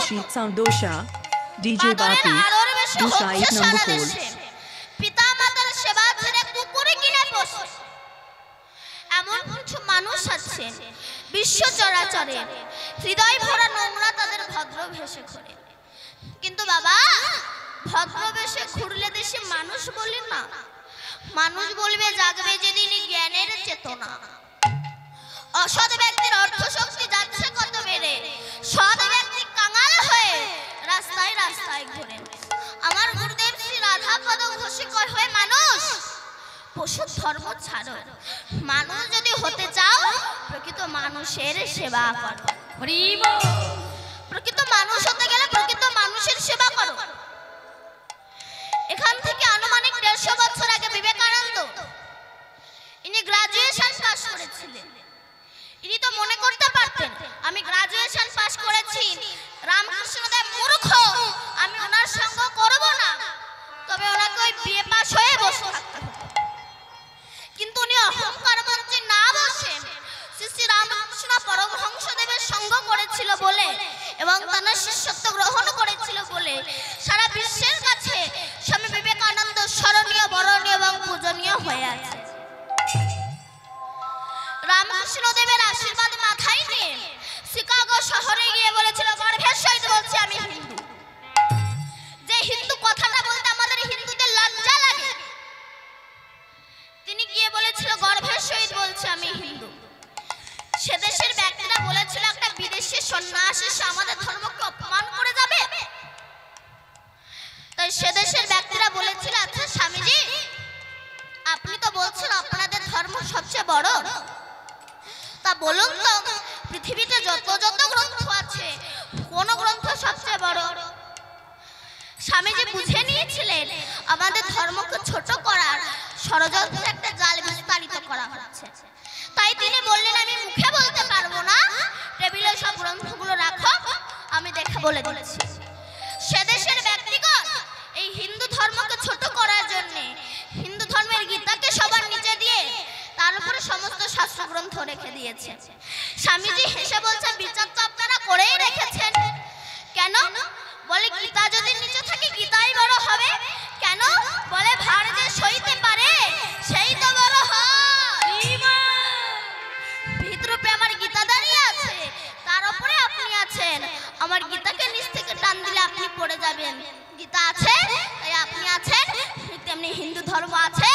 Rashid Soundosha, DJ Bati, Dusha 8 number 4. পিতা মাতার সেবা ছেড়ে কুকুরে কিনে বসে এমন কিছু মানুষ আছে বিশ্ব চরাচরে হৃদয় ভরা নোংরা তাদের ভদ্র ভেসে ঘোরে, কিন্তু বাবা ভদ্র ভেসে ঘুরলে দেশে মানুষ বলি না, মানুষ বলবে জাগবে যেদিন জ্ঞানের চেতনা। অসৎ ব্যক্তির অর্থ শক্তি যাচ্ছে কত বেড়ে, সৎ ব্যক্তি কাঙাল হয়ে রাস্তায় রাস্তায় ঘুরে। আমার গুরুদেব শ্রী রাধাপদ ঘোষে কয় হয়ে মানুষ পশু ধর্ম ছাড়ো, মানুষ যদি হতে চাও প্রকৃত মানুষের সেবা করো। প্রকৃত মানুষ হতে গেলে প্রকৃত মানুষের সেবা করো। এখান থেকে আনুমানিক 150 বছর আগে বিবেকানন্দ ইনি গ্রাজুয়েশন পাস করেছিলেন। ইনি তো মনে করতে পারতেন আমি গ্রাজুয়েশন পাস করেছি, রামকৃষ্ণদেব মূর্খ, আমি ওনার সঙ্গ করব না, তবে ওনাকে ওই বিএ পাস হয়ে বসে থাকতে হতো। কিন্তু উনি অহংকার মঞ্চে না বসে শ্রী রামকৃষ্ণ পরমহংসদেবের সঙ্গ করেছিল বলে এবং তার শিষ্যত্ব গ্রহণ করেছিল বলে সারা বিশ্বের কাছে স্বামী বিবেকানন্দ স্মরণীয়, বরণীয় এবং পূজনীয় হয়ে আছে। রামকৃষ্ণদেবের আশীর্বাদ মাথায় নিয়ে শিকাগো শহরে গিয়ে বলেছিল গর্ভের সহিত বলছি আমি হিন্দু। যে হিন্দু কথাটা বলতে আমাদের হিন্দুদের লজ্জা লাগে, তিনি গিয়ে বলেছিল গর্ভের সহিত বলছি আমি হিন্দু। সে দেশের ব্যক্তিরা বলেছিল একটা বিদেশি সন্ন্যাসী আমাদের ধর্মকে অপমান করে যাবে, তাই সে দেশের ব্যক্তিরা বলেছিল আচ্ছা স্বামীজি আপনি তো বলছেন আপনাদের ধর্ম সবচেয়ে বড়, তা বলুন তো পৃথিবীতে যত যত গ্রন্থ আছে কোন গ্রন্থ সবচেয়ে বড়? স্বামীজি বুঝে নিয়েছিলেন আমাদের ধর্মকে ছোট করার ষড়যন্ত্র একটা জাল বিস্তারিত করা হচ্ছে, তাই তিনি বললেন আমি মুখে বলতে পারবো না, টেবিলে সব গ্রন্থগুলো রাখো আমি দেখে বলে দিচ্ছি। সে দেশের ব্যক্তিগণ এই হিন্দু ধর্মকে ছোট করার জন্য হিন্দু ধর্মের গীতাকে সবার নিচে দিয়ে তার উপরে সমস্ত শাস্ত্র গ্রন্থ রেখে দিয়েছে। স্বামীজি হেসে বলছে বিচার তো আপনারা করেই রেখেছেন, কেন? বলে গীতা যদি নিচে থাকে গীতাই বড় হবে, কেন? বলে ভার যে সইতে পারে সেই তো বড় হয়। ভিতরূপে আমার গীতা দাঁড়িয়ে আছে, তার উপরে আপনি আছেন, আমার গীতাকে নিচ থেকে টান দিলে আপনি পড়ে যাবেন। গীতা আছে তাই আপনি আছেন, তেমনি হিন্দু ধর্ম আছে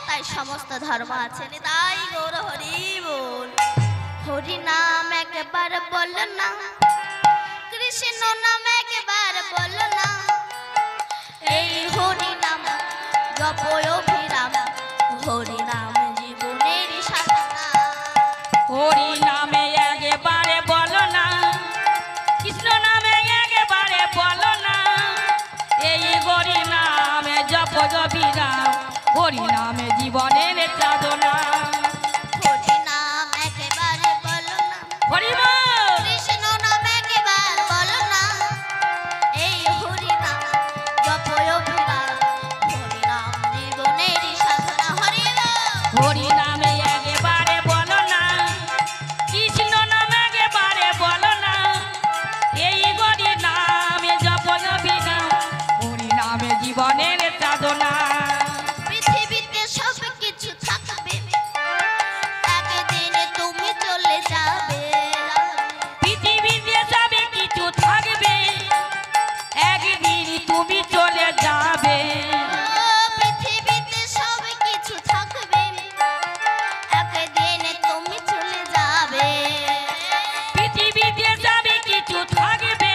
তাই সমস্ত ধর্ম আছে। তাই গৌর হরি বল, হরি নাম একবার বল না, কৃষ্ণ নাম একবার বল না, এই হরি নাম জপয় অভিরাম, হরি নাম জীবনের সাধনা। হরি নামে একবারে বলো না, কৃষ্ণ নামে একবারে বলো না, এই হরি নামে জপ অভিরাম, হরি নামে জীবনের সাধনা। হরি নাম একবারে বল না, হরি বল, কৃষ্ণ নাম একবার বল না, এই হরি নাম জপয় অভিরাম, হরি নাম জীবনের সাধনা। হরি বল, হরি নামে একবারে বলো না, কৃষ্ণ নামে একবারে বলো না, এই হরি নামে জপ অভিরাম, হরি নামে জীবনের সাধনা। পৃথিবীতে সব কিছু থাকবে, একদিন তুমি চলে যাবে। পৃথিবীতে সব কিছু থাকবে, একদিন তুমি চলে যাবে। পৃথিবীতে সব কিছু থাকবে, একদিন তুমি চলে যাবে। পৃথিবীতে সব কিছু থাকবে,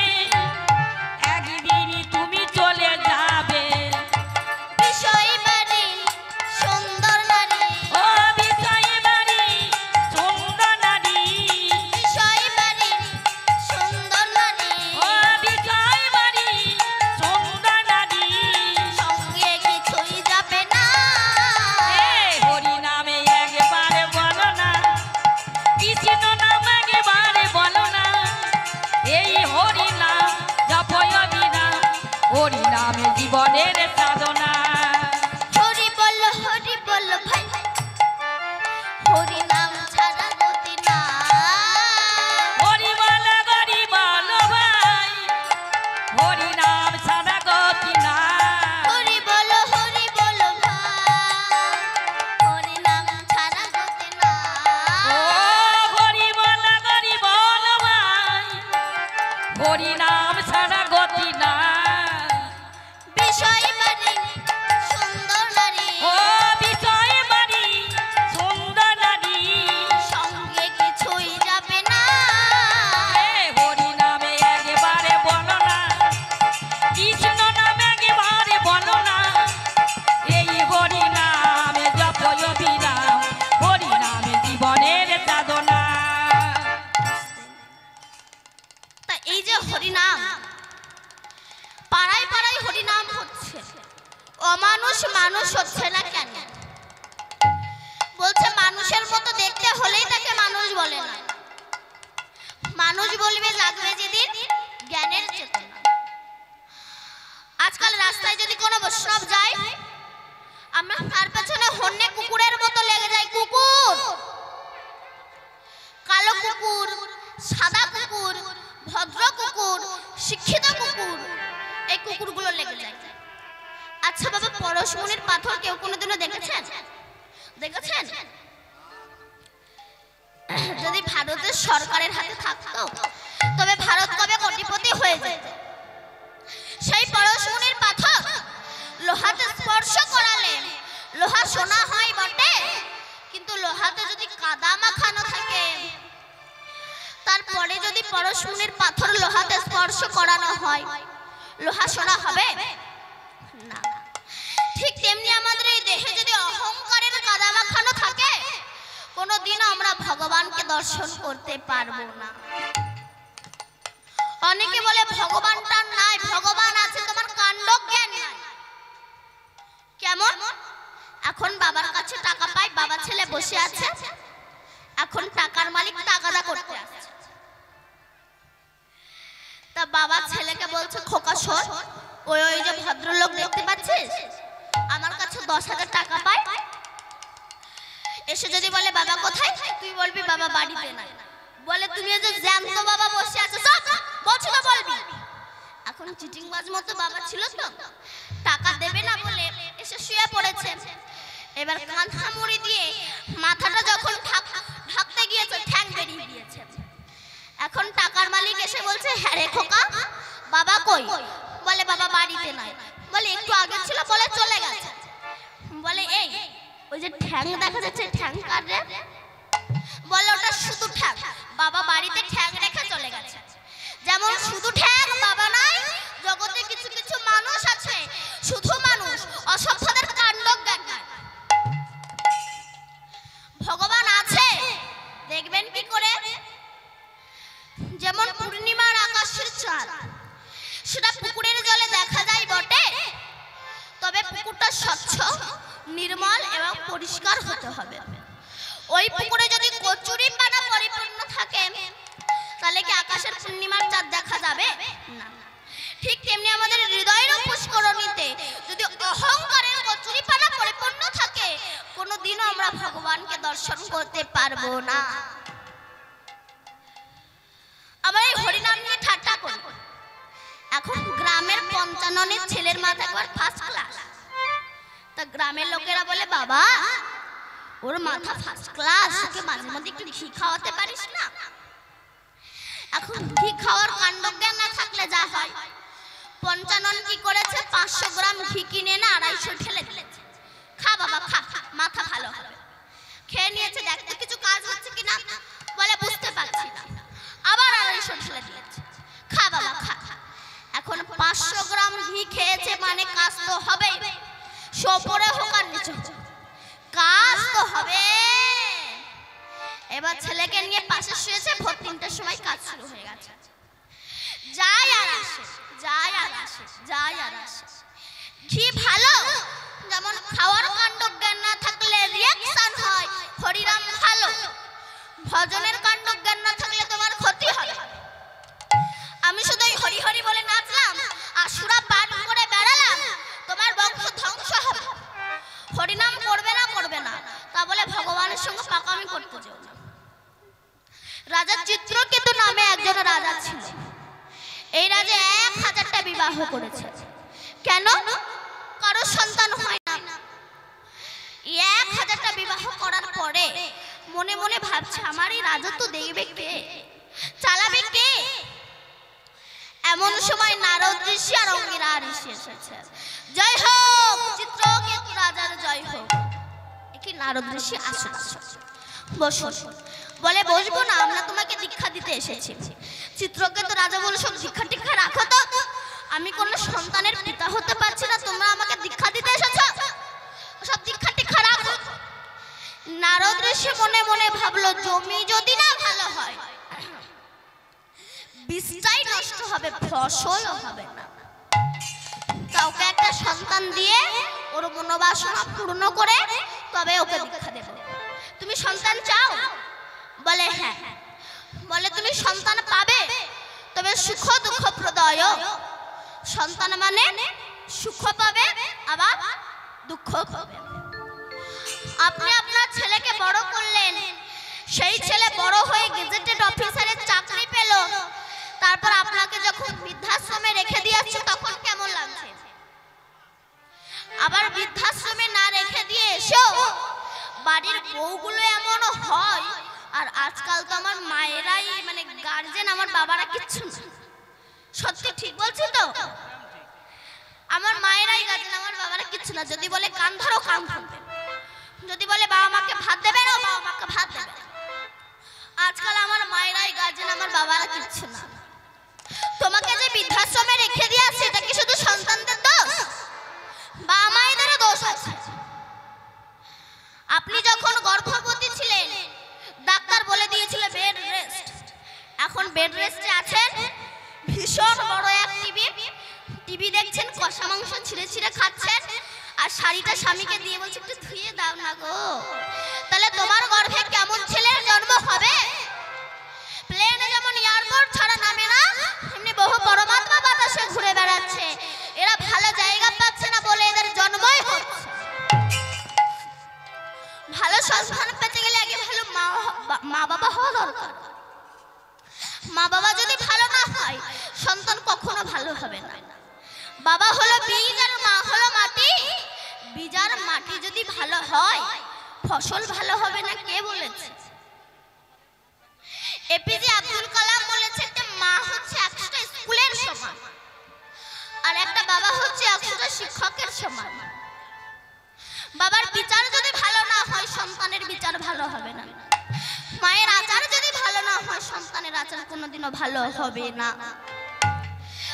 একদিন তুমি চলে যাবে। বিষয় বাড়ি সুন্দর নারী, ও বিষয় বাড়ি সুন্দর নারী, বিষয় বাড়ি সুন্দর নারী, ও বিষয় বাড়ি সুন্দর নারী, সঙ্গে কিছুই যাবে না। হরি নামে একবারে বলো না, কৃষ্ণ নাম একবারে বলো না, এই হরি নাম জপয় অভিরাম, হরি নামে জীবনের সাধনা। হরি বল ভাই, হরি নাম ছাড়া গতি না। হরি বল ভাই, হরি নাম ছাড়া গতি না। বিষয় বাড়ি সুন্দর নারী, ও বিষয় বাড়ি সুন্দর নারী, সঙ্গে কিছুই যাবে না। হরি নামে একবারে বলো না, কৃষ্ণ নামে একবারে বলো না, এই হরি নামে জপ অবিরাম, হরি নামে জীবনের সাধনা। তা এই যে হরিনাম, পাড়ায় পাড়ায় হরিনাম হচ্ছে, অমানুষ মানুষ হচ্ছে না কেন? বলছে মানুষের মতো দেখতে হলেই তাকে মানুষ বলে না, মানুষ বলবে জাগবে যেদিন জ্ঞানের চেতনা। আজকাল রাস্তায় যদি কোনো বৈষ্ণব যায়, আমরা তার পেছনে হন্যে কুকুরের মতো লেগে যাই। কুকুর, কালো কুকুর, সাদা কুকুর, ভদ্র কুকুর, শিক্ষিত কুকুর, এই কুকুরগুলো লেগে যায়। আচ্ছা বাবা, পরশমণির পাথর কেউ কোনোদিনও দেখেছেন? দেখেছেন? যদি ভারতের সরকারের হাতে থাকতো তবে ভারত কবে কোটিপতি হয়ে যেত। সেই পরশমণির পাথর লোহাতে স্পর্শ করালে লোহা সোনা হয় বটে, কিন্তু লোহাতে যদি কাদা মাখানো থাকে, তারপরে যদি পরশমণির পাথর লোহাতে স্পর্শ করানো হয়, লোহা সোনা হবে না। ঠিক তেমনি আমাদের এই দেহে যদি অহংকারের কাদা মাখানো থাকে, কোনোদিনও আমরা ভগবানকে দর্শন করতে পারবো না। অনেকে বলে ভগবানটা নাই, ভগবান আছে, তোমার কাণ্ড জ্ঞান নাই। কেমন? এখন বাবার কাছে টাকা পাই, বাবা ছেলে বসে আছে, এখন টাকার মালিক তাগাদা করতে আসছে। তা বাবা ছেলেকে বলছে, খোকা শোন, ওই ওই যে ভদ্রলোক দেখতে পাচ্ছিস, আমার কাছে 10,000 টাকা পায়, এসে যদি বলে বাবা কোথায়, তুই বলবি বাবা বাড়িতে নাই। বলে তুমি যে জ্যান্ত বাবা বসে আছো, বলছি তো বলবি। এখন চিটিংবাজ মতো বাবা ছিল তো, টাকা দেবে না বলে এসে শুয়ে পড়েছে। এবার কাঁধা মুড়ি দিয়ে মাথাটা যখন ঢাকতে গিয়েছে, ঠ্যাং বেরিয়ে গিয়েছে। এখন টাকার মালিক এসে বলছে, হ্যাঁ রে খোকা, বাবা কই? বলে বাবা বাড়িতে নাই। বলে একটু আগে ছিল, বলে চলে গেছে। বলে এই ওই যে ঠ্যাং দেখা যাচ্ছে, ঠ্যাং কার রে? বলে ওটা শুধু ঠ্যাং, বাবা বাড়িতে ঠ্যাং রেখে চলে গেছে। যেমন শুধু ঠ্যাং বাবা নাই, জগতে কিছু কিছু মানুষ আছে শুধু মানুষ, অসভ্যদের কাণ্ড জ্ঞান নাই। ভগবান আছে দেখবেন কি করে? যেমন পূর্ণিমার আকাশের চাঁদ, সেটা পুকুরের জলে দেখা যায় বটে, তবে পুকুরটা স্বচ্ছ, নির্মল এবং পরিষ্কার হতে হবে। ওই পুকুরে যদি কচুরি পানা পরিপূর্ণ থাকে, তাহলে কি আকাশের পূর্ণিমার চাঁদ দেখা যাবে না? ঠিক তেমনি আমাদের হৃদয়ের পুষ্করণীতে যদি অহংকারের কচুরি পানা পরিপূর্ণ থাকে, কোনোদিনও আমরা ভগবানকে দর্শন করতে পারবো না। আবার এই হরিনাম নিয়ে ঠাট্টা করি। এখন গ্রামের 55 ছেলের মাথা একবার ফার্স্ট ক্লাস। তা গ্রামের লোকেরা বলে, বাবা ওর মাথা ফার্স্ট ক্লাস, ওকে মাঝে মধ্যে একটু ঘি খাওয়াতে পারিস না? এখন ঘি খাওয়ার কাণ্ড জ্ঞান না থাকলে যা হয়, 55 কি করেছে, 500 গ্রাম ঘি কিনে না 250 ঢেলে দিয়েছে। খা বাবা খা, মাথা ভালো হবে। খেয়ে নিয়েছে, দেখতে কিছু কাজ হচ্ছে কিনা, বলে বুঝতে পারছি না। আবার 250 ঢেলে দিয়েছে। খা বাবা খা। এখন 500 গ্রাম ঘি খেয়েছে মানে কাজ তো হবেই, সোপরে হোক আর নিচে হোক, কাজ তো হবে। এবার ছেলেকে নিয়ে পাশে শুয়েছে, ভোর 3টার সময় কাজ শুরু হয়ে গেছে। যায় আর আসে, যায় আর আসে, যায় আর আসে। ঘি ভালো, যেমন খাওয়ার কাণ্ড জ্ঞান না থাকলে রিঅ্যাকশন হয়, হরিনাম ভালো, ভজনের কাণ্ড জ্ঞান না থাকলে তোমার ক্ষতি হবে। আমি শুধু হরি হরি বলে নাচলাম, আসুরা পাঠ করে বেড়ালাম, তোমার বংশ ধ্বংস হবে। হরিনাম করবে না করবে না, তা বলে ভগবানের সঙ্গে পাকামি করতে যেও না। রাজা চিত্রকেতু নামে একজন রাজা ছিল। এই রাজা 1000টা বিবাহ করেছে। কেন? কারো সন্তান হয় না। 1000টা বিবাহ করার পরে মনে মনে ভাবছে, আমার এই রাজত্ব দেখবে কে, চালাবে কে? এমন সময় নারদ ঋষি আর অঙ্গিরা ঋষি এসেছে। জয় হোক চিত্রকেতু রাজার জয় হোক। কি নারদ ঋষি আসুন বসুন। বলে বসবো না, আমরা তোমাকে দীক্ষা দিতে এসেছি। চিত্রকেতু রাজা বলে সব দীক্ষা টিক্ষা রাখো তো, আমি কোনো সন্তানের পিতা হতে পারছি না, তোমরা আমাকে দীক্ষা দিতে এসেছো, সব দীক্ষা টিক্ষা রাখো। নারদ ঋষি মনে মনে ভাবলো জমি যদি না ভালো হয়, বীজটাই নষ্ট হবে, ফসল হবে না। কাউকে একটা সন্তান দিয়ে ওর মনোবাসনা পূর্ণ করে তবে ওকে দীক্ষা দেব। তুমি সন্তান চাও? বলে হ্যাঁ। বলে তুমি সন্তান পাবে, তবে সুখ দুঃখ প্রদয়। সন্তান মানে সুখ পাবে আবার দুঃখ পাবে। আপনি আপনার ছেলেকে বড় করলেন, সেই ছেলে বড় হয়ে গেজেটেড অফিসারের চাকরি পেল, তারপর আপনাকে যখন বৃদ্ধাশ্রমে রেখে দিয়েছে তখন কেমন লাগছে? আবার বৃদ্ধাশ্রমে না রেখে দিয়ে এসেও বাড়ির বউগুলো এমন হয়। আর আজকাল তো আমার মায়েরাই মানে গার্জেন, আমার বাবারা কিচ্ছু না। সত্যি ঠিক বলছি তো? আমার মায়েরাই গার্জেন, আমার বাবারা কিচ্ছু না। যদি বলে কান ধরো কান ধরবে, যদি বলে বাবা মাকে ভাত দেবে না বাবা মাকে ভাত দেবে। আজকাল আমার মায়েরাই গার্জেন, আমার বাবারা কিচ্ছু না। তোমাকে যে বৃদ্ধাশ্রমে রেখে দিয়ে আসছে এটা কি শুধু সন্তানদের দোষ? বাবা মায়েদেরও দোষ আছে। আপনি যখন গর্ভবতী ছিলেন ডাক্তার বলে দিয়েছিল বেড রেস্ট, এখন বেড রেস্টে আছেন, ভীষণ বড় এক টিভি দেখছেন, কষা মাংস ছিঁড়ে ছিঁড়ে খাচ্ছেন, আর শাড়িটা স্বামীকে দিয়ে বলছে একটু ধুয়ে দাও না গো। তাহলে তোমার গর্ভে কেমন ছেলের জন্ম হবে? প্লেনে যেমন এয়ারপোর্ট ছাড়া নামে না, এমনি বহু পরমাত্মা বাতাসে ঘুরে বেড়াচ্ছে। এরা ভালো জায়গা পাচ্ছে না বলে এদের জন্মই হচ্ছে। ভালো সন্তান পেতে গেলে আগে ভালো মা বাবা হওয়া দরকার। মা বাবা যদি ভালো না হয় সন্তান কখনো ভালো হবে না। বাবা হলো বীজ আর মা হলো মাটি। বীজ আর মাটি যদি ভালো হয় ফসল ভালো হবে না, কে বলেছে? এপিজে আব্দুল কালাম বলেছে যে মা হচ্ছে 100টা স্কুলের সমান, আর একটা বাবা হচ্ছে 100টা শিক্ষকের সমান। বাবার বিচার যদি ভালো না হয় সন্তানের বিচার ভালো হবে না। মায়ের আচার যদি ভালো না হয় সন্তানের আচার কোনোদিনও ভালো হবে না।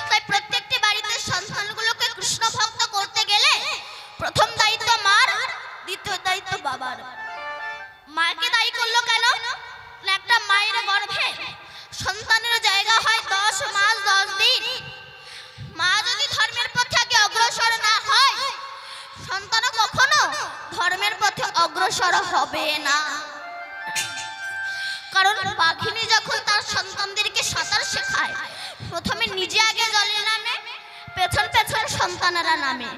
তাই প্রত্যেকটি বাড়িতে সন্তানগুলোকে কৃষ্ণ ভক্ত করতে গেলে প্রথম দায়িত্ব মার, দ্বিতীয় দায়িত্ব বাবার। মাকে দায়ী করলো কেন? একটা মায়ের গর্ভে সন্তানের জায়গা হয় 10 মাস 10 দিন। মা যদি ধর্মের পথে আগে অগ্রসর না হয় সন্তানও কখনো ধর্মের পথে অগ্রসর হবে না। কারণ বাঘিনী যখন তার সন্তানদেরকে সাঁতার শেখায় প্রথমে নিজে আগে জলে নামে, পেছন পেছন সন্তানেরা নামে।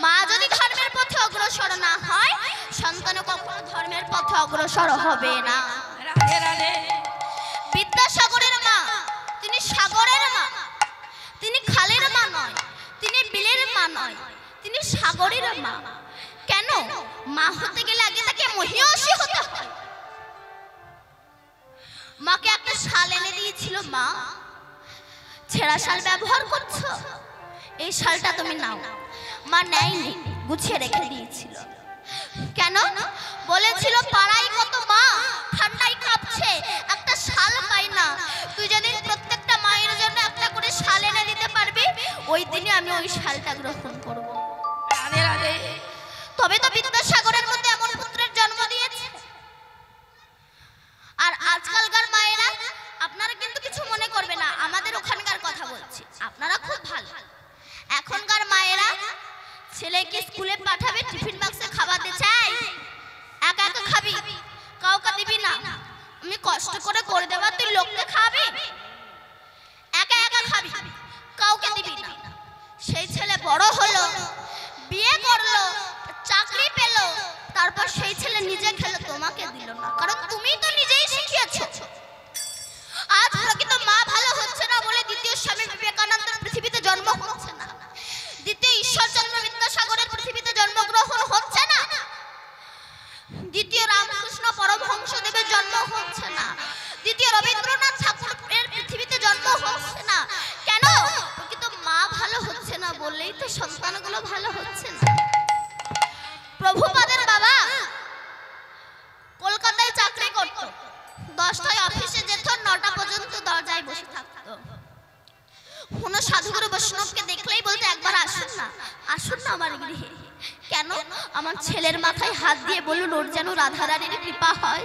মা যদি ধর্মের পথে অগ্রসর না হয় সন্তানও কখনো ধর্মের পথে অগ্রসর হবে না। বিদ্যাসাগরের মা তিনি সাগরের মা, তিনি খালের মা নয়, তিনি বিলের মা নয়, তিনি সাগরের মা। কেন? মা হতে গেলে আগে তাকে মহিষী হতে হয়। মাকে একটা শাল এনে দিয়েছিল, মা ছেঁড়া শাল ব্যবহার করছো, এই শালটা তুমি নাও। মা নেয়নি, গুছিয়ে রেখে দিয়েছিল। কেন? বলেছিল পাড়ায় কত মা ঠান্ডায় কাঁপছে, একটা শাল পাই না। তুই যদি প্রত্যেকটা মায়ের জন্য একটা করে শাল এনে দিতে পারবি ওই দিনে আমি ওই শালটা গ্রহণ করব। তবে তো বিদ্যাসাগরের মধ্যে এমন পুত্রের জন্ম দিয়েছে। আর আজকালকার মায়েরা, আপনারা কিন্তু কিছু মনে করবে না, আমাদের ওখানকার কথা বলছি, আপনারা খুব ভালো। এখনকার মায়েরা ছেলেকে স্কুলে পাঠাবে, টিফিন বাক্সে খাবার দিতে চাই, একা একা খাবি, কাউকে দিবি না। আমি কষ্ট করে করে দেবা, তুই লোককে খাবি, একা একা খাবি, কাউকে দিবি না। সেই ছেলে বড় হলো, বিয়ে করলো, চাকরি পেল, তারপর সেই ছেলে নিজে খেলো, তোমাকে দিল না, কারণ তুমি তো নিজেই শিখিয়েছো। আজ প্রকৃত মা ভালো হচ্ছে না বলে দ্বিতীয় স্বামী বিবেকানন্দের পৃথিবীতে জন্ম হচ্ছে না, দ্বিতীয় ঈশ্বরচন্দ্র বিদ্যাসাগরের পৃথিবীতে জন্মগ্রহণ হচ্ছে না, দ্বিতীয় রামকৃষ্ণ পরমহংসদেবের জন্ম হচ্ছে না, দ্বিতীয় রবীন্দ্রনাথ ঠাকুরের পৃথিবীতে জন্ম হচ্ছে না। কেন? প্রভুপাদের বাবা কলকাতায় চাকরি করত, 10টায় অফিসে যেত, 9টা পর্যন্ত দরজায় বসে থাকতো। কোন সাধুগুরু বৈষ্ণবকে দেখলেই বলতে একবার আসুন না, আসুন না আমার গৃহে। কেন? আমার ছেলের মাথায় হাত দিয়ে বলুন ওর যেন রাধারানীর কৃপা হয়।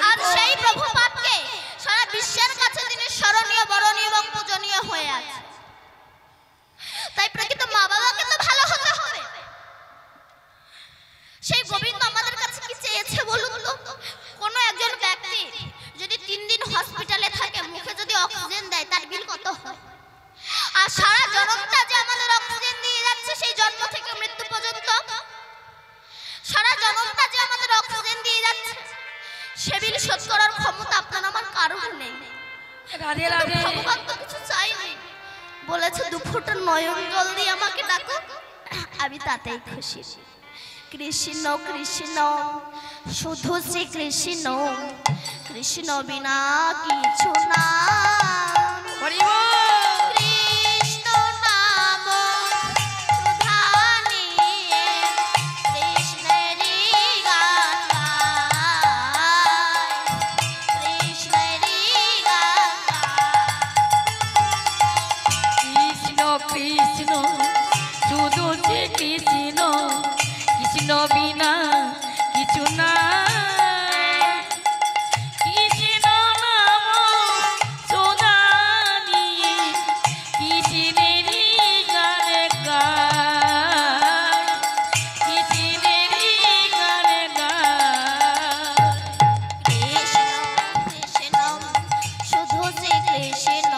আর সেই প্রভুপাদকে সারা বিশ্বের কাছে তিনি স্মরণীয়, বরণীয় এবং পূজনীয় হয়ে আছে। তাই প্রকৃত মা বাবাকে তো ভালো হতে হবে। সেই গোবিন্দ আমাদের কাছে কি চেয়েছে বলুন তো? কোন একজন ব্যক্তি যদি 3 দিন হসপিটালে থাকে, মুখে যদি অক্সিজেন দেয়, তার বিল কত হয়? আর সারা জনমটা যে আমাদের অক্সিজেন দিয়ে যাচ্ছে, সেই জন্ম থেকে মৃত্যু পর্যন্ত সারা জনমটা যে আমাদের অক্সিজেন দিয়ে যাচ্ছে, সে বিল শোধ করার ক্ষমতা আপনার আমার কারোর নেই। রাধে রাধে। ভগবান তো কিছু চাইনি, বলেছে 2 ফোঁটা নয়ন জল দিয়ে আমাকে ডাকো, আমি তাতেই খুশি। কৃষ্ণ কৃষ্ণ শুধু শ্রী কৃষ্ণ, কৃষ্ণ বিনা কিছু না। হরি বল। কৃষ্ণ নাম সুধা নিয়ে কৃষ্ণেরই গান গায়, কৃষ্ণেরই গান গায়। কৃষ্ণ কৃষ্ণ শুধু শ্রী কৃষ্ণ, কৃষ্ণ বিনা কিছু না। কৃষ্ণ নাম সোনা নিয়ে কৃষ্ণেরই গান গায়, কৃষ্ণেরই গান গায়। কৃষ্ণ কৃষ্ণ শুধু শ্রী কৃষ্ণ,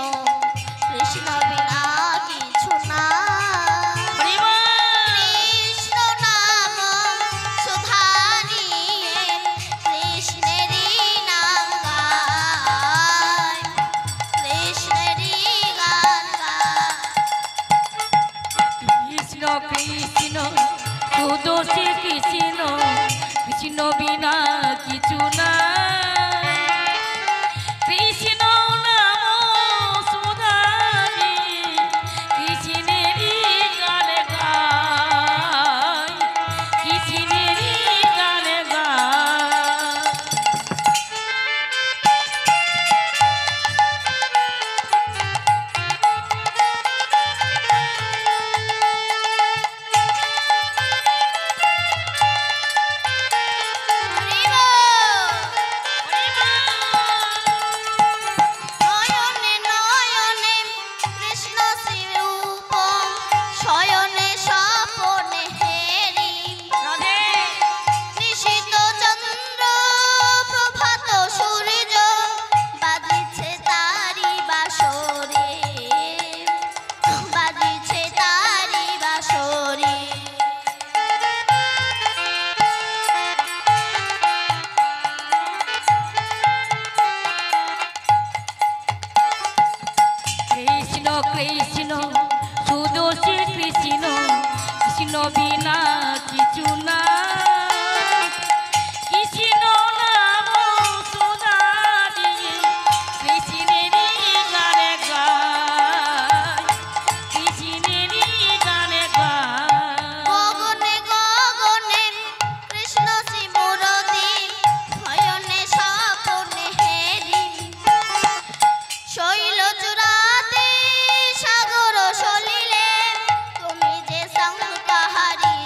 কৃষ্ণ বিনা কিছু না। হরি বল। কৃষ্ণ নাম সুধা নিয়ে কৃষ্ণেরই নাম গায়, কৃষ্ণেরই গান গায়। কৃষ্ণ কৃষ্ণ শুধু শ্রী কৃষ্ণ, কৃষ্ণ বিনা কিছু না। কৃষ্ণ নাম সুধা নিয়ে কৃষ্ণেরই গান গায়, কৃষ্ণেরই গান গায়। হরি বল। হরি বল। নয়নে নয়নে কৃষ্ণ শ্রীরূপ, শয়নে স্বপনে হেরি। রাধে। নিশীথ চন্দ্র প্রভাত সূর্য, বাজিছে তারি বাঁশরি, বাজিছে তারি বাঁশরি। কৃষ্ণ কৃষ্ণ শুধু শ্রী কৃষ্ণ, কৃষ্ণ বিনা কিছু না। কৃষ্ণ নাম সুধা নিয়ে কৃষ্ণেরই গান গায়, কৃষ্ণেরই গান গায়। গগনে গগনে কৃষ্ণ শ্রী মূরতি, শয়নে স্বপনে হেরি। শৈল চূড়াতে সাগর সলিলে, তুমি যে সংহারি।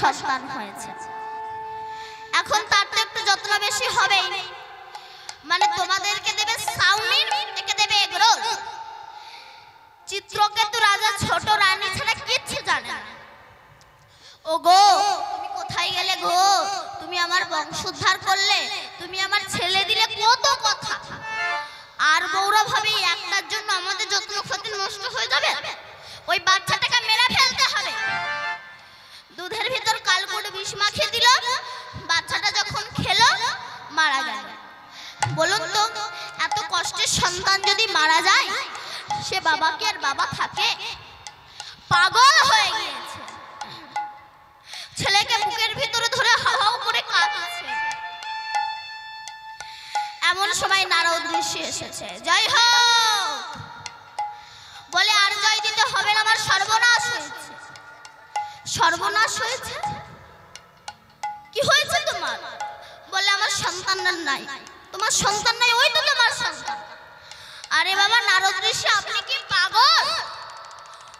সন্তান হয়েছে। এখন তার তো একটু যত্ন বেশি হবেই, মানে তোমাদেরকে দেবে চাউমিন, একে দেবে এগরোল। চিত্রকেতু রাজা ছোট রানী ছাড়া কিচ্ছু জানে না। ও গো, তুমি কোথায় গেলে গো? তুমি আমার বংশোদ্ধার করলে, তুমি আমার ছেলে দিলে, কত কথা। আর বৌরা ভাবে একটার জন্য আমাদের যত্ন ক্ষতি নষ্ট হয়ে যাবে, ওই বাচ্চাটাকে মেরে ফেলতে হবে। দুধের ভিতর কালকুট বিষ মাখিয়ে দিল, বাচ্চাটা যখন খেলো মারা গেল। বলুন তো, এত কষ্টের সন্তান যদি মারা যায়, সে বাবাকে আর বাবা থাকে? পাগল হয়ে গিয়েছে, ছেলেকে বুকের ভিতরে ধরে হাওয়াও করে কাঁদছে। এমন সময় নারদ ঋষি এসেছে। জয় হোক বলে, আর জয় দিতে হবে না, আমার সর্বনাশ হয়েছে। সর্বনাশ হয়েছে? কি হয়েছে তোমার? বলে, আমার সন্তান নাই। তোমার সন্তান নাই? ওই তো তোমার সন্তান। আরে বাবা নারদ ঋষি, আপনি কি পাগল?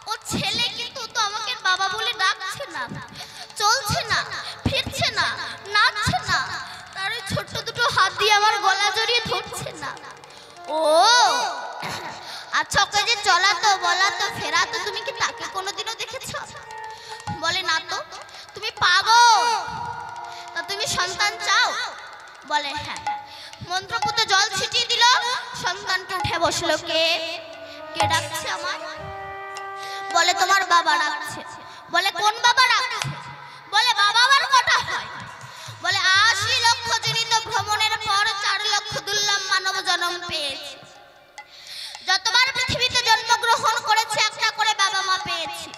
ও ছেলে কিন্তু তো আমাকে বাবা বলে ডাকছে না, চলছে না, ফিরছে না, নাচছে না, তার ছোট্ট দুটো হাত দিয়ে আমার গলা জড়িয়ে ধরছে না। ও আচ্ছা, ওকে যে চলাতো, বলাতো, ফেরাতো, তুমি কি তাকে কোনোদিনও দেখেছো? বলে, না তো। তুমি পাগল। তা তুমি সন্তান চাও? বলে, হ্যাঁ। মন্ত্রপুত জল ছিটিয়ে দিল, সন্তানকে উঠে বসলো। কে কে ডাকছে আমার? বলে, তোমার বাবা ডাকছে। বলে, কোন বাবা ডাকছে? বলে, বাবা আমার কটা হয়? বলে, ৮০ লক্ষ জনিত ভ্রমণের পর ৪ লক্ষ দুর্লভ মানব জন্ম পেয়েছি। যতবার পৃথিবীতে জন্মগ্রহণ করেছে, একটা করে বাবা মা পেয়েছি।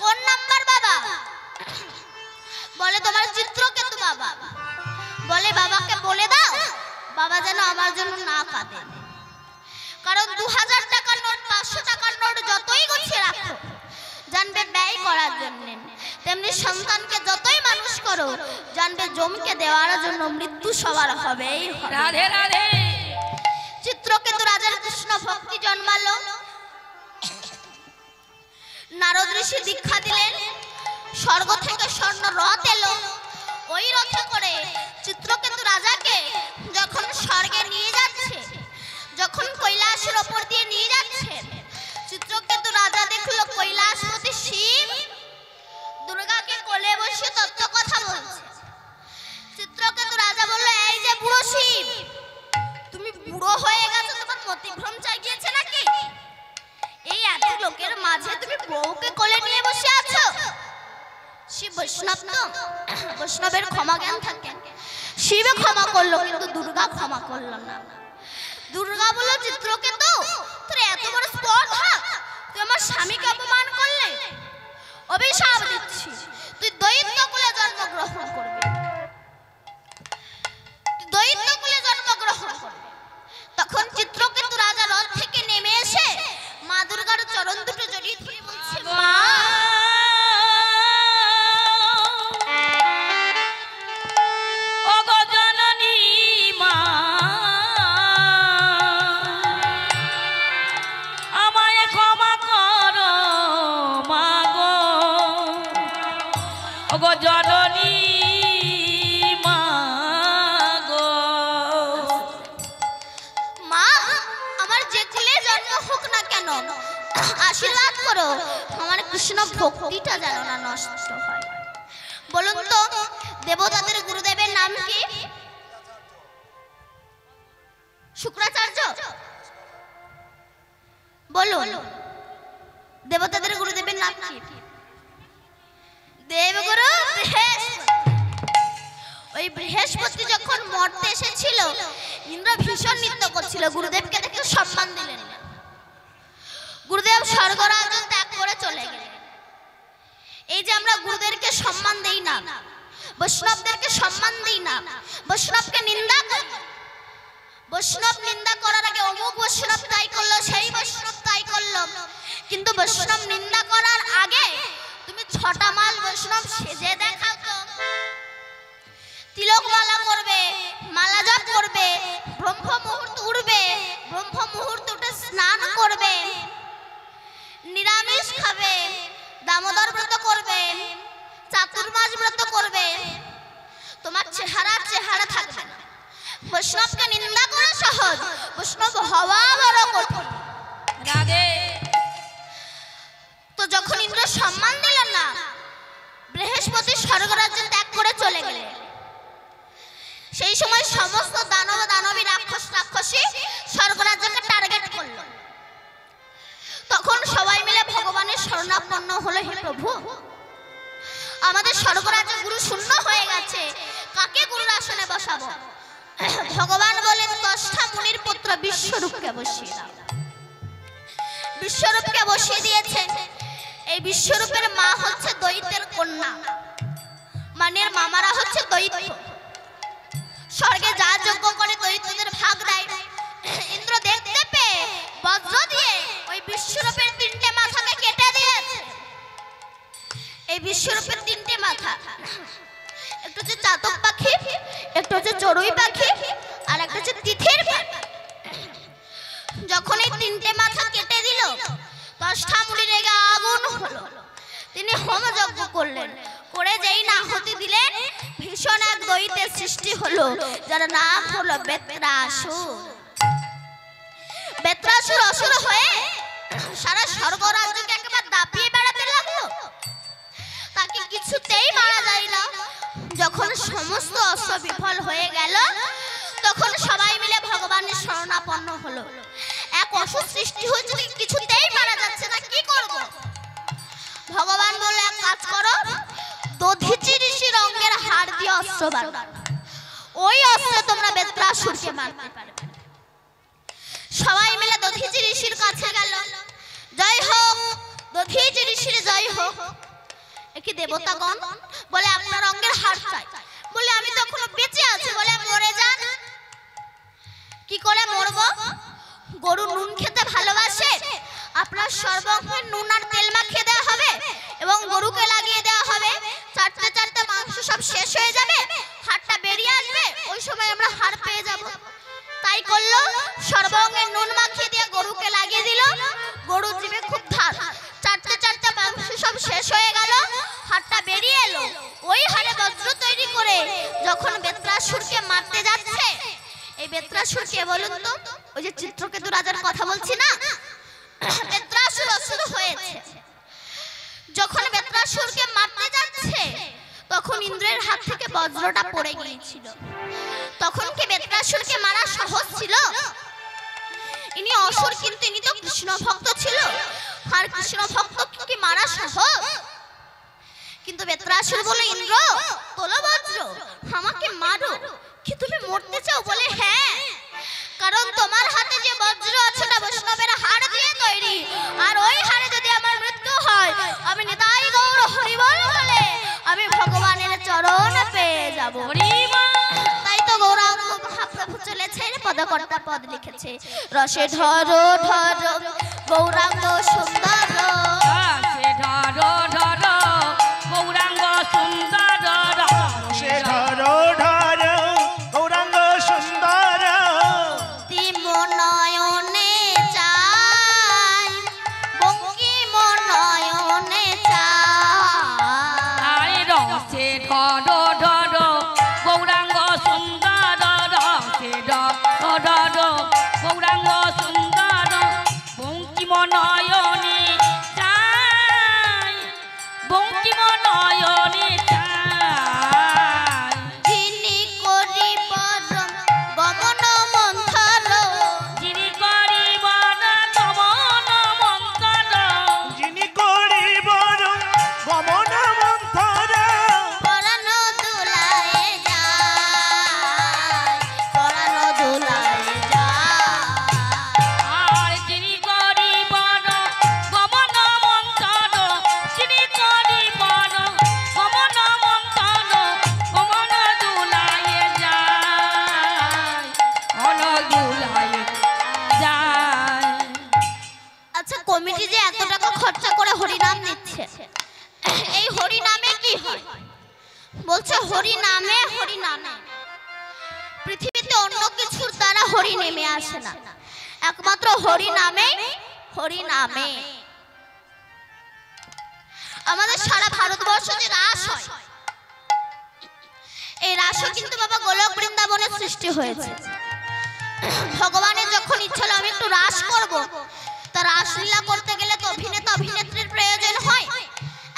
কোন নাম্বার বাবা? বলে, তোমার চিত্রকেতু বাবা। বলে, বাবাকে বলে দাও বাবা যেন আমার জন্য না কাঁদে, কারণ ২০০০ টাকার নোট, ৫০০ টাকার নোট যতই গুছিয়ে রাখো, জানবে ব্যয় করার জন্য, তেমনি সন্তানকে যতই মানুষ করো, জানবে জমকে দেওয়ার জন্য মৃত্যু সবার হবেই হবে। রাধে রাধে। চিত্রকেতু রাজার কৃষ্ণ ভক্তি জন্মালো। নারদ ঋষি দীক্ষা দিলেন, স্বর্গ থেকে স্বর্ণ রথ এলো। ওই রথে করে চিত্রকেতু রাজাকে যখন স্বর্গে নিয়ে যাচ্ছে, যখন কৈলাসের ওপর দিয়ে নিয়ে যাচ্ছে, চিত্রকেতু রাজা দেখলো কৈলাসপতি শিব দুর্গাকে কোলে বসে তত্ত্ব কথা বলছে। চিত্রকেতু রাজা বলল, এই যে বুড়ো শিব, তুমি বুড়ো হয়ে গেছো, তোমার মতিভ্রম চাগিয়েছে নাকি? এই এত লোকের মাঝে তুমি বউকে কোলে নিয়ে বসে আছো? শিব বৈষ্ণব তো, বৈষ্ণবের ক্ষমা জ্ঞান থাকে। শিব ক্ষমা করলো, কিন্তু দুর্গা ক্ষমা করলো না। দুর্গা বলল, চিত্রকেতু, তোর এত বড় স্পর্ধা, তুই আমার স্বামীকে অপমান করলে। অভিশাপ দিচ্ছি, তুই দৈত্য কুলে জন্মগ্রহণ করবি, দৈত্য কুলে জন্মগ্রহণ করবি। তখন চিত্রকেতু রাজা রথ থেকে নেমে এসে মা দুর্গার চরণ দুটো জড়িয়ে ধরে বলছে, মা আশীর্বাদ করো, আমার কৃষ্ণ ভক্তিটা যেন না নষ্ট হয়। বলুন তো, দেবতাদের গুরুদেবের নাম কি? শুক্রাচার্য। বলুন, দেবতাদের গুরুদেবের নাম কি? দেবগুরু বৃহস্পতি। ওই বৃহস্পতি যখন মর্তে এসেছিল, ইন্দ্র ভীষণ নৃত্য করছিল, গুরুদেবকে দেখে সম্মান দিলেন। গুরুদেব স্বর্গরাজ ত্যাগ করে চলে গেলেন। এই যে আমরা গুরুদেবকে সম্মান দেই না, বৈষ্ণবদেরকে সম্মান দেই না, বৈষ্ণবকে নিন্দা করি। বৈষ্ণব নিন্দা করার আগে অমুক বৈষ্ণব তাই করলো, সেই বৈষ্ণব তাই করলো, কিন্তু বৈষ্ণব নিন্দা করার আগে তুমি ৬টা মাল বৈষ্ণব সেজে দেখাও তো। তিলক মালা করবে, মালা জপ করবে, ব্রহ্ম মুহূর্ত উঠবে, ব্রহ্ম মুহূর্ত উঠে স্নান করবে, নিরামিষ খাবে, দামোদর ব্রত করবে, চাতুর্মাস ব্রত করবে, তোমার চেহারা থাকবে না। বৈষ্ণবকে নিন্দা করা সহজ, বৈষ্ণব হওয়া বড় কঠিন। রাধে। তো যখন ইন্দ্র সম্মান দিলেন না, বৃহস্পতি স্বর্গরাজ্য ত্যাগ করে চলে গেলেন। সেই সময় সমস্ত দানব দানবী রাক্ষসী স্বর্গরাজ্যকে টার্গেট করল। তখন সবাই মিলে ভগবানের শরণাপন্ন হলো, হে প্রভু, আমাদের স্বর্গরাজ্য গুরু শূন্য হয়ে গেছে, কাকে গুরুর আসনে বসাবো? ভগবান বলেন, দশটা মুনির পুত্র বিশ্বরূপকে বসিয়ে দাও। বিশ্বরূপকে বসিয়ে দিয়েছেন। এই বিশ্বরূপের মা হচ্ছে দৈত্যের কন্যা, মানে মামারা হচ্ছে দৈত্য। স্বর্গে যা যজ্ঞ করে দৈত্যদের ভাগ দেয়। ইন্দ্র দেখতে পেয়ে বজ্র দিয়ে ওই বিশ্বরূপের তিনটে মাথাকে কেটে দিয়েছে। এই বিশ্বরূপের তিনটে মাথা, একটা হচ্ছে চাতক পাখি, একটা হচ্ছে চড়ুই পাখি, আর একটা হচ্ছে তিথির পাখি। যখন এই তিনটে মাথা কেটে দিল, দশটা মুনি রেগে আগুন হলো। তিনি হোমযজ্ঞ করলেন, করে যেই না আহুতি দিলেন, ভীষণ এক দৈত্যের সৃষ্টি হলো, যার নাম হলো বেত্রাসুর। বেত্রাসুর অসুর হয়ে সারা স্বর্গরাজ্যকে একেবারে দাপিয়ে বেড়াতে লাগলো। তাকে কিছুতেই মারা যায় না। যখন সমস্ত অস্ত্র বিফল হয়ে গেল, তখন সবাই মিলে ভগবানের শরণাপন্ন হলো। এক অসুর সৃষ্টি হয়েছে, কিছুতেই মারা যাচ্ছে না, কি করব? ভগবান বলে, এক কাজ করো, দধিচি ঋষির অঙ্গের হাড় দিয়ে অস্ত্র বানাও, ওই অস্ত্রে তোমরা বেত্রাসুরকে মারতে পারবে। সবাই মিলে দধিচি ঋষির কাছে গেল। জয় হোক, দধিচি ঋষির জয় হোক। কি দেবতাগণ বলে, আপনার অঙ্গের হাড় চাই। বলে, আমি তো এখনো বেঁচে আছি। বলে, মরে যান। কি করে মরবো? গরু নুন খেতে ভালোবাসে, আপনার সর্বঙ্গে নুন আর তেল মাখিয়ে দেওয়া হবে এবং গরুকে লাগিয়ে দেওয়া হবে। চারটে চারটে মাংস সব শেষ হয়ে যাবে, হাড়টা বেরিয়ে আসবে, ওই সময় আমরা হাড় পেয়ে যাব। তাই করলো, সর্বঙ্গে নুন মাখিয়ে দিয়ে গরুকে লাগিয়ে দিল। গরু জিভে খুব ধার, চারটে চারটে মাংস সব শেষ হয়ে গেল, হাড়টা বেরিয়ে এলো। ওই হাড়ে বজ্র তৈরি করে যখন বেত্রাসুরকে মারতে যাচ্ছে, এই বেত্রাসুর কে বলুন তো? ওই যে চিত্রকেতু রাজার কথা বলছি না, বেত্রাসুর অসুর হয়েছে। যখন বেত্রাসুরকে মারতে যাচ্ছে, তখন ইন্দ্রের হাত থেকে বজ্রটা পড়ে গিয়েছিল। তখন কি বেত্রাসুরকে মারা সহজ ছিল? ইনি অসুর, কিন্তু ইনি তো কৃষ্ণ ভক্ত ছিল, আর কৃষ্ণ ভক্ত কি মারা সহজ? কিন্তু বেত্রাসুর বলে, ইন্দ্র তোলো বজ্র, আমাকে মারো। কি তুমি মরতে চাও? বলে, হ্যাঁ, কারণ তোমার হাতে যে বজ্র আছে ওটা বৈষ্ণবের হাড় দিয়ে তৈরি, আর ওই হাড়ে যদি আমার মৃত্যু হয়, আমি নিতাই গৌর হরিবল বলে আমি ভগবানের চরণ পেয়ে যাব। তাই তো গৌরাঙ্গ মহাপ্রভু চলেছেন, পদকর্তা পদ লিখেছে, রসে ধরো ধরো গৌরাঙ্গ সুন্দর, রসে ধরো ধরো গৌরাঙ্গ সুন্দর, রসে ধরো ধরো গৌরাঙ্গ সুন্দর, তিম নয়নে চাই বঙ্কিম নয়নে চাই, রসে ধরো ধরো গৌরাঙ্গ সুন্দর, রসে ধরো ধরো গৌরাঙ্গ সুন্দর, বঙ্কিম নয়নে চাই, বঙ্কিম নয়নে চাই, যিনি করি পরম গমন মন্থর, যিনি করিবার গমন মন্থর, যিনি করিবার গমন মন্থর, পরাণ দুলায়ে যায়, পরাণ দুলায়ে যায়, আর যিনি করিবার গমন মন্থর, যিনি করিবার গমন মন্থর, গমন দুলায়ে যায়, গমন দুলায়ে যায়। আচ্ছা, কমিটি যে এত টাকা খরচা করে হরিনাম নিচ্ছে, এই হরিনামে কি হয়? বলছে হরিনামে, হরিনামে। পৃথিবীতে অন্য কিছুর দ্বারা হরি নেমে আসে না, একমাত্র হরিনামে, হরিনামে। আমাদের সারা ভারতবর্ষ যে রাস হয়, এই রাসও কিন্তু বাবা গোলক বৃন্দাবনের সৃষ্টি হয়েছে। ভগবানের যখন ইচ্ছা হলো আমি একটু রাস করব, তা রাসলীলা করতে গেলে তো অভিনেতা অভিনেত্রীর প্রয়োজন হয়,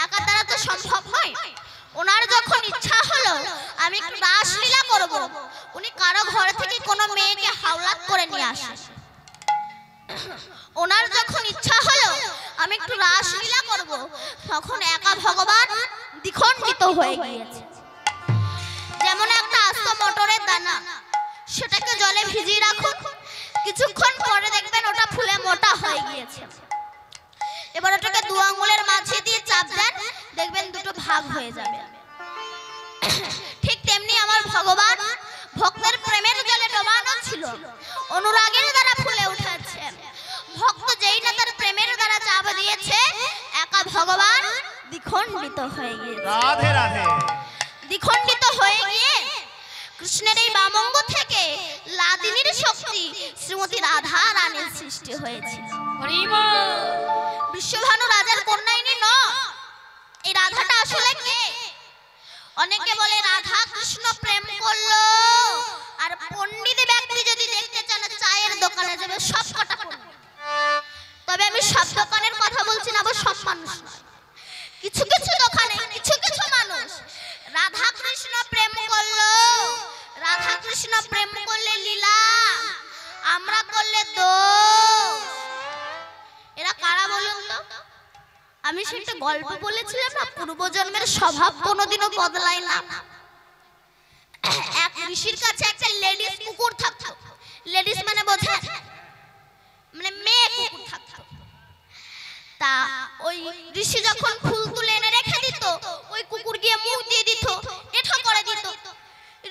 একা দ্বারা তো সম্ভব হয়। ওনার যখন ইচ্ছা হলো আমি একটু রাসলীলা করব, উনি কারো ঘর থেকে কোনো মেয়েকে হাওলাত করে নিয়ে আসেন। ওনার যখন ইচ্ছা হলো আমি একটু রাসলীলা করব, তখন একা ভগবান দ্বিখণ্ডিত হয়ে গিয়েছে। যেমন একটা আস্ত মটরের দানা, সেটাকে জলে ভিজিয়ে রাখুন, কিছুক্ষণ পরে দেখবেন ওটা ফুলে মোটা হয়ে গিয়েছে। এবার ওটাকে দু আঙ্গুলের মাঝে দিয়ে চাপ দেন, দেখবেন দুটো ভাগ হয়ে যাবে। ঠিক তেমনি আমার ভগবান ভক্তের প্রেমের জলে ডোবানো ছিল, অনুরাগের দ্বারা ফুলে উঠেছে। ভক্ত যেই না তার প্রেমের দ্বারা চাপ দিয়েছে, একা ভগবান দ্বিখণ্ডিত হয়ে গিয়েছে। রাধে রাধে। দ্বিখণ্ডিত হয়ে গিয়ে কৃষ্ণের এই বামঙ্গ থেকে লাদিনীর শক্তি শ্রীমতী রাধা রানীর সৃষ্টি হয়েছিল। বিশ্বভানু রাজার কন্যাইনি ন, এই রাধাটা আসলে কে? অনেকে বলে রাধা কৃষ্ণ প্রেম করলো, আর পণ্ডিত ব্যক্তি যদি দেখতে চান চায়ের দোকানে যাবে সব কটা পণ্ডিত। তবে আমি সব দোকানের কথা বলছি না, আবার সব মানুষ নয়, কিছু কিছু দোকানে কিছু কিছু মানুষ রাধা কৃষ্ণ প্রেম করলো। রাধা কৃষ্ণ প্রেম করলে লীলা, আমরা করলে দোষ। এরা কারা বলুন তো? আমি সেটা গল্প বলেছিলাম না, পূর্বজন্মের স্বভাব কোনোদিনও বদলায় না। এক ঋষির কাছে একটা লেডিস কুকুর থাকতো। লেডিস মানে বোঝেন, মানে মেয়ে কুকুর থাকতো। তা ওই ঋষি যখন ফুল তুলে এনে রেখে দিত, ওই কুকুর গিয়ে মুখ দিয়ে দিত, এঠো করে দিত।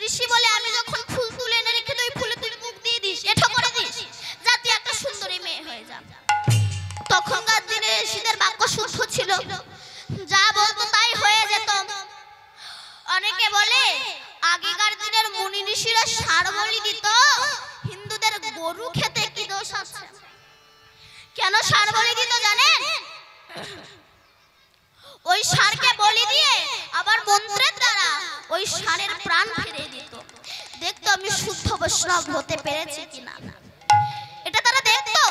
ঋষি বলে আমি যখন ফুল তুলে এনে রেখে দিই, ওই ফুলে তুই মুখ দিয়ে দিস, এঠো করে দিস, যাতে একটা সুন্দরী মেয়ে হয়ে যা। তখনকার দিনে ঋষিদের বাক্য শুদ্ধ ছিল, যা বলতো তাই হয়ে যেত। অনেকে বলে আগেকার দিনের মুনি ঋষিরা ষাঁড় বলি দিত, হিন্দুদের গরু খেতে কি দোষ আছে? কেন ষাঁড় বলি দিত জানেন? ওই ষাঁড়কে বলি দিয়ে আবার মন্ত্রের দ্বারা ওই ষাঁড়ের প্রাণ ফিরিয়ে দিত। দেখতো আমি শুদ্ধ বৈষ্ণব হতে পেরেছি কিনা, এটা তারা দেখতো।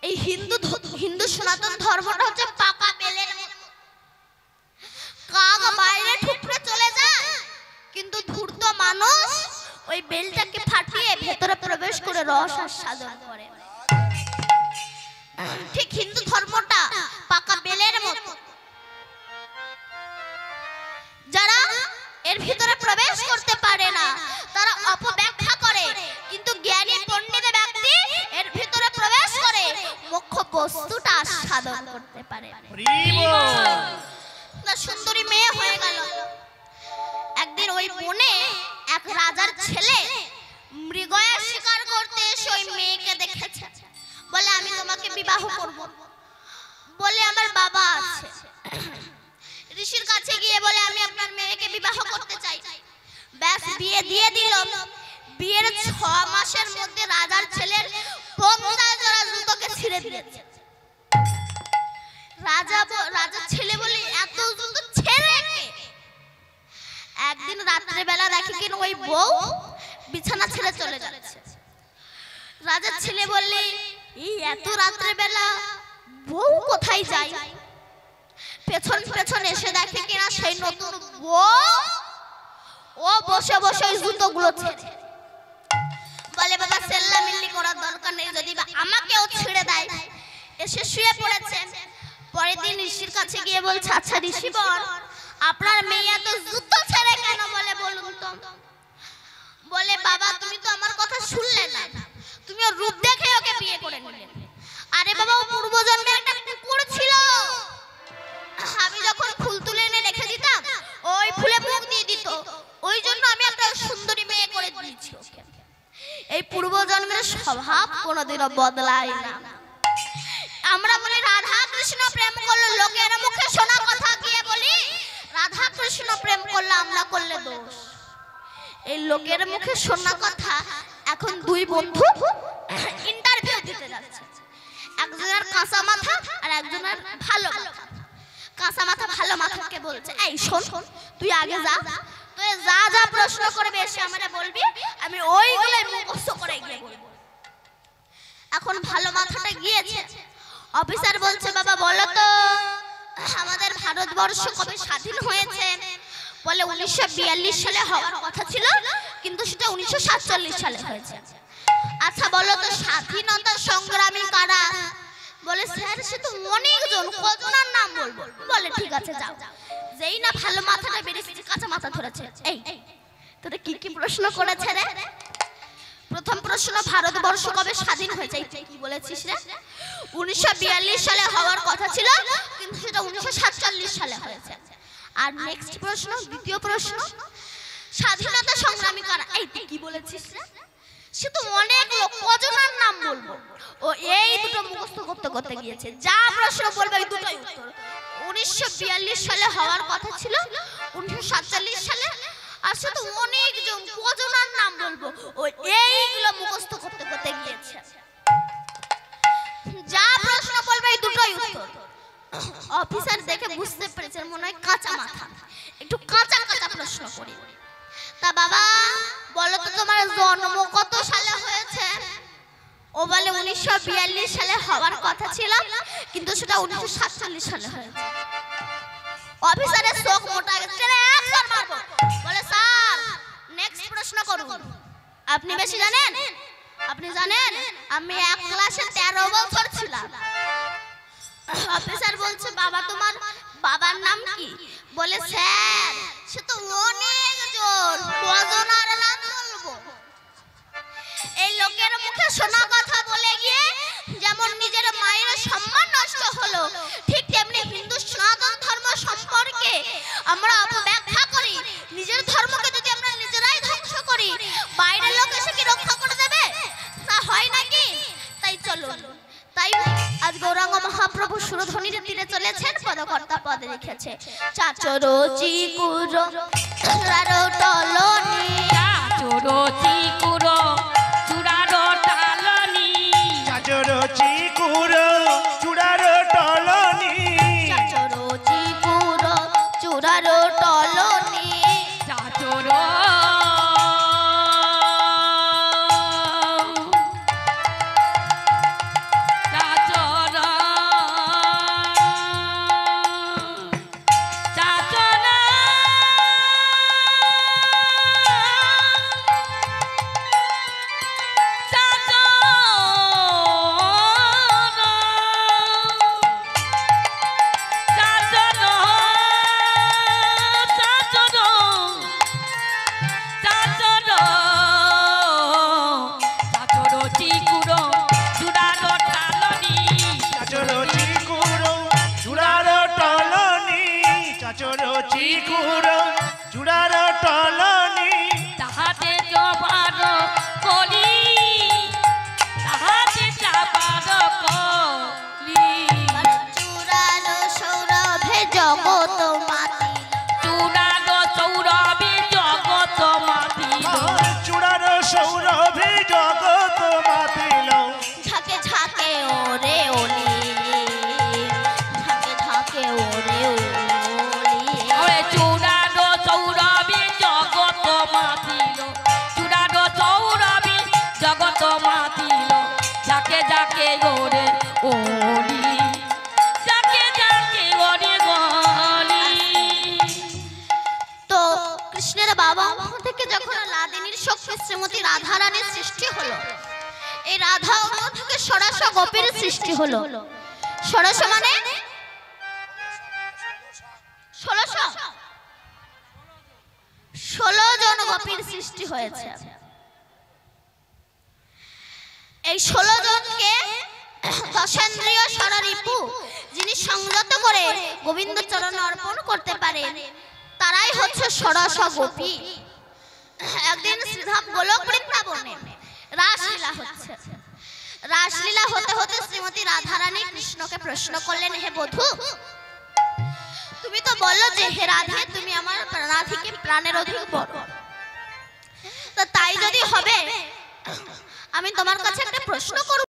এই হিন্দু সনাতন ধর্মটা হচ্ছে পাকা বেলের মতো, কাক বাইরে ঠুকরে চলে যায়, কিন্তু ধূর্ত মানুষ ওই বেলটাকে ফাটিয়ে ভেতরে প্রবেশ করে রস আস্বাদন করে। ঠিক হিন্দু ধর্মটা পাকা বেলের মতো, যারা এর ভিতরে প্রবেশ করতে পারে না তারা অপব্যাখ্যা করে, কিন্তু জ্ঞানী পণ্ডিত ব্যক্তি এর ভিতরে প্রবেশ করে মুখ্য বস্তুটা আস্বাদন করতে পারে। সুন্দরী মেয়ে হয়ে গেল। একদিন ওই বনে এক রাজার ছেলে মৃগয়া শিকার করতে এসে ওই মেয়েকে দেখেছে, বলে আমি তোমাকে বিবাহ করব। বলে আমার বাবা আছে। ঋষির কাছে গিয়ে বলে আমি আপনার মেয়েকে বিবাহ করতে চাই। ব্যাস বিয়ে দিয়ে দিল। বিয়ের 6 মাসের মধ্যে রাজার ছেলের 50 জোড়া জুতোকে ছিঁড়ে দিয়েছে। রাজার ছেলে বলে এত জুতো ছেড়ে কে? একদিন রাত্রে বেলা দেখে কিন ওই বউ বিছানা ছেড়ে চলে যাচ্ছে। রাজার ছেলে বললে এই এত রাত্রে বেলা বউ কোথায় যায়? পেছন পেছন এসে দেখে কিনা সেই নতুন বউ ও বসে বসে ওই জুতোগুলো ছেড়ে। বলে বাবা সেল্লামিল্লি করার দরকার নেই, যদি আমাকেও ছেড়ে দেয়। এসে শুয়ে পড়েছে। পরের দিন ঋষির কাছে গিয়ে বলছে আচ্ছা ঋষিবর, আপনার মেয়ে এত জুতো ছেড়ে কেন বলে বলুন তো? বলে বাবা তুমি তো আমার কথা শুনলে না, তুমি ওর রূপ দেখে ওকে বিয়ে করে নিলে। আরে বাবা ও পূর্বজন্মের একটা কুকুর ছিল, আমি যখন ফুল তুলে এনে রেখে দিতাম ওই ফুলে মুখ দিয়ে দিত, ওই জন্য আমি একটা সুন্দরী মেয়ে করে দিয়েছি ওকে। এই পূর্বজন্মের স্বভাব কোনোদিনও বদলায় না। আমরা বলি রাধা কৃষ্ণ প্রেম করলে, লোকের মুখে শোনা কথা গিয়ে বলি রাধা কৃষ্ণ প্রেম করলে আমরা করলে দোষ। এই লোকের মুখে শোনা কথা এখন দুই বন্ধু ইন্টারভিউ দিতে যাচ্ছে। একজনের কাঁচা মাথা আর একজনের ভালো মাথা। কাঁচা মাথা ভালো মাথাকে বলছে, এই শোন, তুই আগে যা, তুই যা যা প্রশ্ন করবে এসে আমরা বলবি, আমি ওইগুলোই মুখস্থ করে গিয়ে বলবো। এখন ভালো মাথাটা গিয়েছে। অফিসার বলছে, বাবা বলো তো আমাদের ভারতবর্ষ কবে স্বাধীন হয়েছে? বলে 1942 সালে হওয়ার কথা ছিল, কিন্তু সেটা 1947 সালে হয়েছে। আচ্ছা বলো তো স্বাধীনতা সংগ্রামী কারা? বলে স্যার সে তো অনেকজন, কজনের নাম বলবো? বলে ঠিক আছে যাও। যেই না ভালো মাথাটা বেরিয়েছে, কাঁচা মাথা ধরেছে, এই তোরা কি কি প্রশ্ন করেছে রে? প্রথম প্রশ্ন, ভারতবর্ষ কবে স্বাধীন হয়েছে? কি বলেছিস রে? 1942 সালে হওয়ার কথা ছিল, কিন্তু সেটা 1947 সালে হয়েছে। আর নেক্সট প্রশ্ন, দ্বিতীয় প্রশ্ন, স্বাধীনতা সংগ্রামী কারা? এই তুই কি বলেছিস রে? সে তো অনেক লোক, কজনের নাম বলবো? ও এই দুটো মুখস্থ করতে করতে গিয়েছে। যা প্রশ্ন বলবে এই দুটোই উত্তর। 1942 সালে হওয়ার কথা ছিল, 1947 সালে, আর সে তো অনেকজন, কজনের নাম বলবো? ও এইগুলো মুখস্থ করতে করতে গিয়েছে। যা প্রশ্ন বলবে এই দুটোই উত্তর। অফিসার দেখে বুঝতে পেরেছে মনে হয় কাঁচা মাথা, একটু কাঁচা কাঁচা প্রশ্ন করি। তা বাবা বলো তো তোমার জন্ম কত সালে হয়েছে? ও বলে 1942 সালে হওয়ার কথা ছিল, কিন্তু সেটা 1947 সালে হয়েছে। অফিসারের চোখ মোটা গেছে, একবার মারবো। বলে স্যার নেক্সট প্রশ্ন করুন। আপনি বেশি জানেন? আপনি জানেন আমি এক ক্লাসে 13 বছর ছিলাম। অফিসার বলছে, বাবা তোমার বাবার নাম কি? বলে স্যার সে তো অনেকজন, কজনের নাম বলবো? এই লোকের মুখে শোনা কথা বলে গিয়ে যেমন নিজের মায়ের সম্মান নষ্ট হলো, ঠিক তেমনি হিন্দু সনাতন ধর্ম সম্পর্কে আমরা অপব্যাখ্যা করি। নিজের ধর্মকে যদি আমরা নিজেরাই ধ্বংস করি, বাইরের লোক এসে কি রক্ষা করে দেবে? তা হয় নাকি? তাই চলো, তাই আজ গৌরাঙ্গ মহাপ্রভু সুরধ্বনির তীরে চলেছেন, পদকর্তা পদে লিখেছে, চাচরো চিকুরো চূড়ারো টলনি, চাচরো চিকুরো চূড়ারো টালনি, চাচরো চিকুরো চূড়ারো টলনি, চাচরো চিকুরো চূড়ারো টলনি, চাচরো চাচরো চিকুরো চূড়ারো টলনি, তাহাতে জবার কলি, তাহাতে যাবার কলি, চূড়ারো সৌরভে জগৎ মাতিল, চূড়ারো সৌরভে জগৎ মাতিল, চূড়ারো সৌরভে জগৎ মাতিল, ঝাঁকে ঝাঁকে ওরে ওলি, ঝাঁকে ঝাঁকে ওরে ওলি, ওরে চূড়ারো সৌরভে জগৎ মাতিল, চূড়ারো সৌরভে জগৎ মাতিল, যাকে যাকে ওরে ওলি, যাকে যাকে ওরে গলি। তো কৃষ্ণের বাবা মা থেকে যখন লাদিনীর শক্তি শ্রীমতী রাধা রানীর সৃষ্টি হলো, এই রাধা অন্য থেকে ষোড়শ গোপীর সৃষ্টি হলো। ষোড়শ মানে 16 জন গোপীর সৃষ্টি হয়েছে। এই 16 জনকে দশেন্দ্রিয় ষড়রিপু যিনি সংযত করে গোবিন্দ চরণে অর্পণ করতে পারেন, তারাই হচ্ছে ষোড়শ গোপী। একদিন শ্রীধাম গোলক বৃন্দাবনে রাসলীলা হচ্ছে। রাসলীলা হতে হতে শ্রীমতী রাধারানী কৃষ্ণকে প্রশ্ন করলেন, হে বধূ তুমি তো বললো যে হে রাধে তুমি আমার প্রাণাধিকে প্রাণের অধিক বড়, তো তাই যদি হবে আমি তোমার কাছে একটা প্রশ্ন করব।